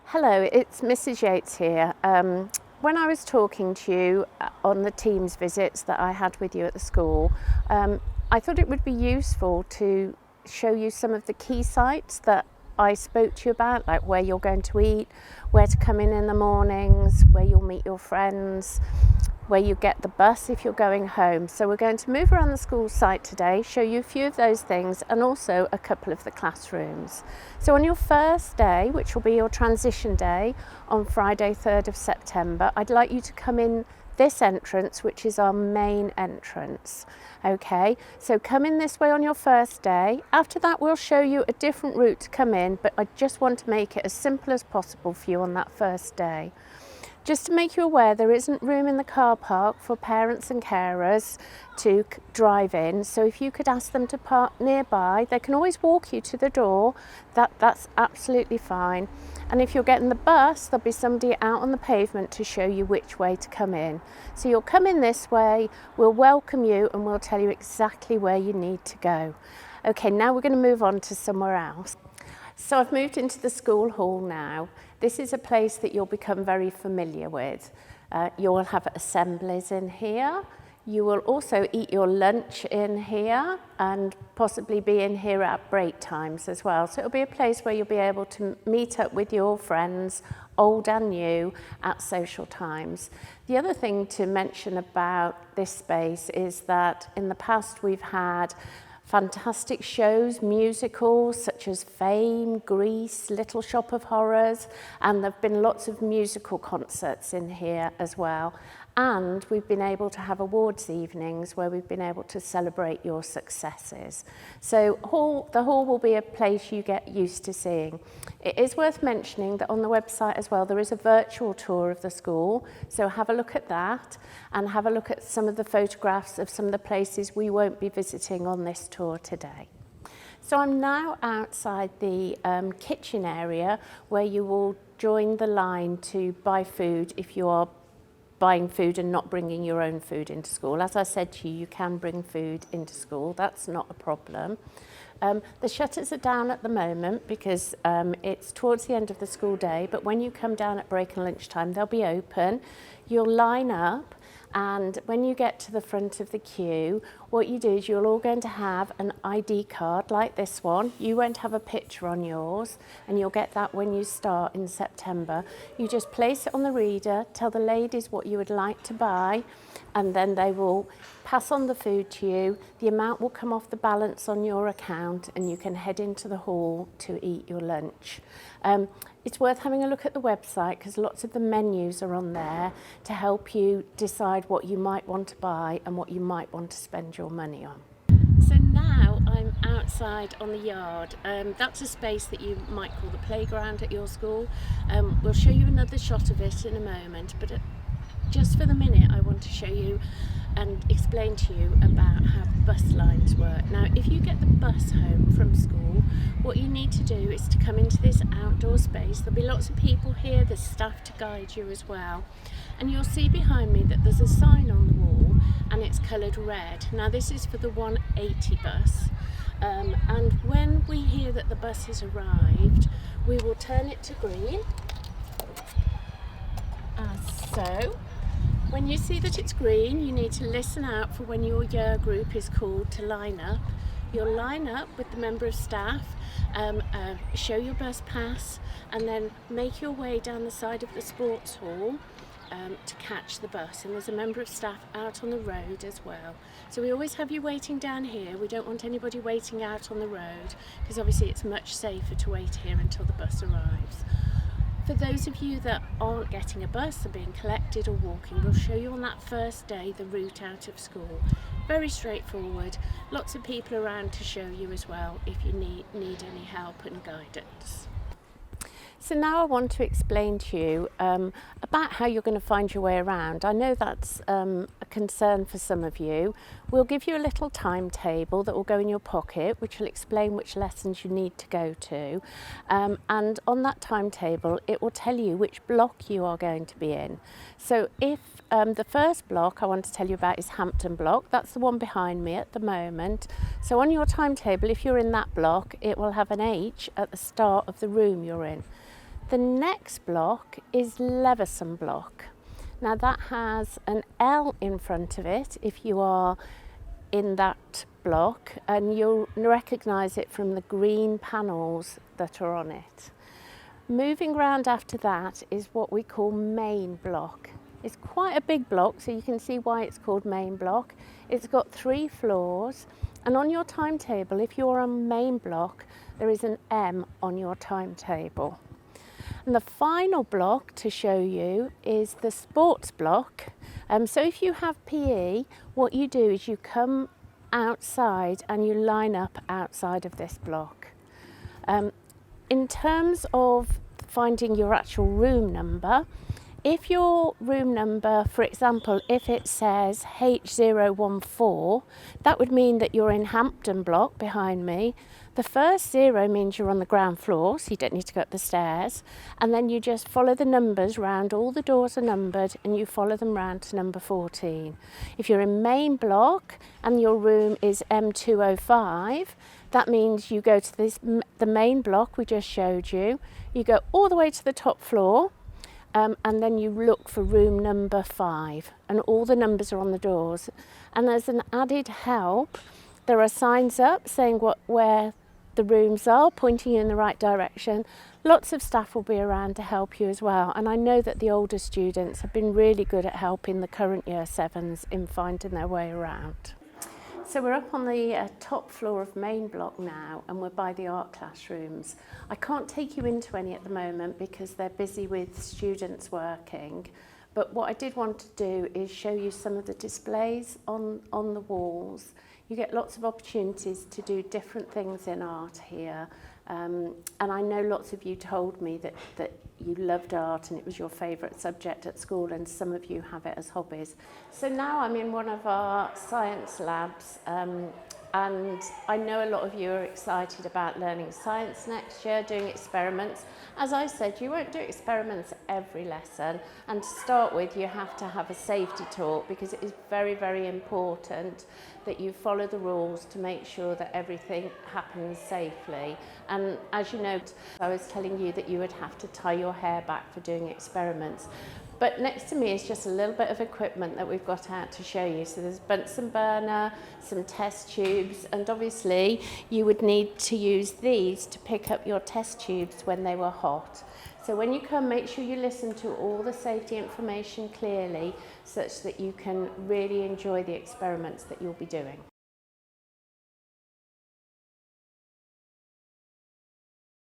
Hello, it's Mrs. Yates here. When I was talking to you on the Teams visits that I had with you at the school, I thought it would be useful to show you some of the key sites that I spoke to you about, like where you're going to eat, where to come in the mornings, where you'll meet your friends, where you get the bus if you're going home. So we're going to move around the school site today, show you a few of those things and also a couple of the classrooms. So on your first day, which will be your transition day on Friday 3rd of September, I'd like you to come in this entrance, which is our main entrance. Okay, so come in this way on your first day. After that, we'll show you a different route to come in, but I just want to make it as simple as possible for you on that first day. Just to make you aware, there isn't room in the car park for parents and carers to drive in, so if you could ask them to park nearby, they can always walk you to the door. That's absolutely fine. And if you're getting the bus, there'll be somebody out on the pavement to show you which way to come in. So you'll come in this way, we'll welcome you and we'll tell you exactly where you need to go. Okay, now we're going to move on to somewhere else. So I've moved into the school hall now. This is a place that you'll become very familiar with. You'll have assemblies in here. You will also eat your lunch in here and possibly be in here at break times as well. So it'll be a place where you'll be able to meet up with your friends, old and new, at social times. The other thing to mention about this space is that in the past we've had fantastic shows, musicals such as Fame, Grease, Little Shop of Horrors, and there have been lots of musical concerts in here as well. And we've been able to have awards evenings where we've been able to celebrate your successes. So the hall will be a place you get used to seeing. It is worth mentioning that on the website as well, there is a virtual tour of the school. So have a look at that and have a look at some of the photographs of some of the places we won't be visiting on this tour today. So I'm now outside the kitchen area where you will join the line to buy food if you are buying food and not bringing your own food into school. As I said to you, you can bring food into school. That's not a problem. The shutters are down at the moment because it's towards the end of the school day, but when you come down at break and lunchtime, they'll be open. You'll line up, and when you get to the front of the queue, what you do is you're all going to have an ID card like this one. You won't have a picture on yours, and you'll get that when you start in September. You just place it on the reader, tell the ladies what you would like to buy, and then they will pass on the food to you. The amount will come off the balance on your account, and you can head into the hall to eat your lunch. It's worth having a look at the website because lots of the menus are on there to help you decide what you might want to buy and what you might want to spend your money on. So now I'm outside on the yard. That's a space that you might call the playground at your school. We'll show you another shot of it in a moment, but just for the minute I want to show you and explain to you about how bus lines work. Now, if you get the bus home from school, what you need to do is to come into this outdoor space. There'll be lots of people here, there's staff to guide you as well. And you'll see behind me that there's a sign on the wall and it's coloured red. Now, this is for the 180 bus. And when we hear that the bus has arrived, we will turn it to green, as so. When you see that it's green, you need to listen out for when your year group is called to line up. You'll line up with the member of staff, show your bus pass, and then make your way down the side of the sports hall to catch the bus. And there's a member of staff out on the road as well. So we always have you waiting down here. We don't want anybody waiting out on the road because obviously it's much safer to wait here until the bus arrives. For those of you that aren't getting a bus, are being collected or walking, we'll show you on that first day the route out of school. Very straightforward, lots of people around to show you as well if you need any help and guidance. So now I want to explain to you about how you're going to find your way around. I know that's a concern for some of you. We'll give you a little timetable that will go in your pocket, which will explain which lessons you need to go to. And on that timetable, it will tell you which block you are going to be in. So if the first block I want to tell you about is Hampton block, that's the one behind me at the moment. So on your timetable, if you're in that block, it will have an H at the start of the room you're in. The next block is Leveson block. Now that has an L in front of it if you are in that block, and you'll recognise it from the green panels that are on it. Moving round after that is what we call main block. It's quite a big block, so you can see why it's called main block. It's got 3 floors, and on your timetable, if you're on main block, there is an M on your timetable. And the final block to show you is the sports block. So if you have PE, what you do is you come outside and you line up outside of this block. In terms of finding your actual room number, if your room number, for example, if it says H014, that would mean that you're in Hampton block behind me. The first 0 means you're on the ground floor, so you don't need to go up the stairs. And then you just follow the numbers round, all the doors are numbered, and you follow them round to number 14. If you're in main block and your room is M205, that means you go to the main block we just showed you. You go all the way to the top floor, and then you look for room number 5, and all the numbers are on the doors. And as an added help, there are signs up saying where the rooms are, pointing you in the right direction. Lots of staff will be around to help you as well, and I know that the older students have been really good at helping the current year 7s in finding their way around. So we're up on the top floor of main block now, and we're by the art classrooms. I can't take you into any at the moment because they're busy with students working, but what I did want to do is show you some of the displays on the walls. You get lots of opportunities to do different things in art here, and I know lots of you told me that you loved art and it was your favourite subject at school, and some of you have it as hobbies. So now I'm in one of our science labs, and I know a lot of you are excited about learning science next year, doing experiments. As I said, you won't do experiments every lesson, and to start with you have to have a safety talk, because it is very, very important that you follow the rules to make sure that everything happens safely. And as you know, I was telling you that you would have to tie your hair back for doing experiments. But next to me is just a little bit of equipment that we've got out to show you. So there's a Bunsen burner, some test tubes, and obviously you would need to use these to pick up your test tubes when they were hot. So when you come, make sure you listen to all the safety information clearly, such that you can really enjoy the experiments that you'll be doing.